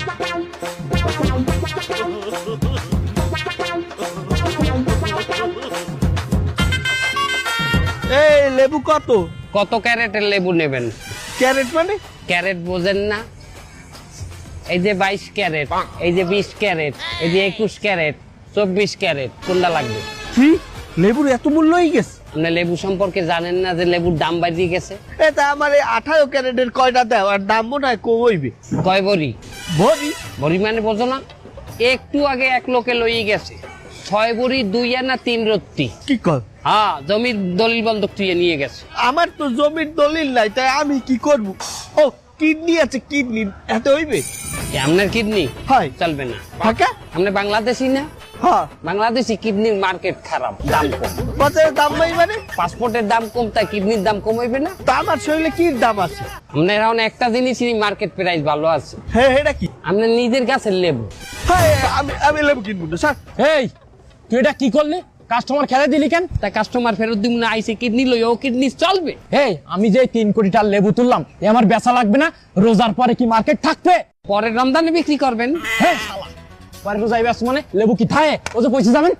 এই লেবু কত? কত ক্যারেটের লেবু নেবেন? ক্যারেট মানে? ক্যারেট বোঝেন না? এই যে 22 ক্যারেট, এই যে 20 ক্যারেট, এই যে 21 ক্যারেট, 24 ক্যারেট, কোনটা লাগবে? কি লেবুর এত মূল্য হয়ে গেছে? আপনি লেবু সম্পর্কে জানেন না যে লেবুর দাম বাড়িয়ে গেছে? এটা আমার 18 ক্যারেটের কয়টা দেও আর দাম মনে হয় কম হইবে। কয় বড়ি? ভরি বড়ি মানে বোঝো না? একটু আগে এক লোকে লইয়ে গেছে 6 বড়ি 2 আনা 3 রত্তি। কি কর? হ্যাঁ, জমির দলিল বন্ধক তুই নিয়ে গেছে। আমার তো জমির দলিল নাই, তাই আমি কি করব? ও কিডনি আছে, কিডনি এত হইবে? আপনার কিডনি হয় চলবে না। ফাঁকা? আপনি বাংলাদেশি না? হ্যাঁ। বাংলাদেশি কিডনির মার্কেট খারাপ, দাম কম। বাজারে দাম নাই মানে? পাসপোর্টের দাম কম, তাই কিডনির দাম কম হইবে না? তা আমার শরীরে কি দাম আছে? আপনার এখন একটা জিনিসই মার্কেট প্রাইস ভালো আছে, হ্যাঁ এটা কি? আপনার নিজের গাছের লেবু। হ্যাঁ আমি লেবু কিনবো না স্যার। এই তুই এটা কি করলি? কাস্টমার খেলে দিলি কেন? তা কাস্টমার ফেরত দিব না, আইসে কিডনি লই, ও কিডনি চলবে? এই আমি যে 3 কোটি টাকার লেবু তুললাম, এ আমার বেচা লাগবে না? রোজার পরে কি মার্কেট থাকবে? পরের রমজানে বিক্রি করবেন। হ্যাঁ শালা, পরে রোজায় ব্যস্ত মানে লেবু কি থায়? ও যে পয়সা যাবেন।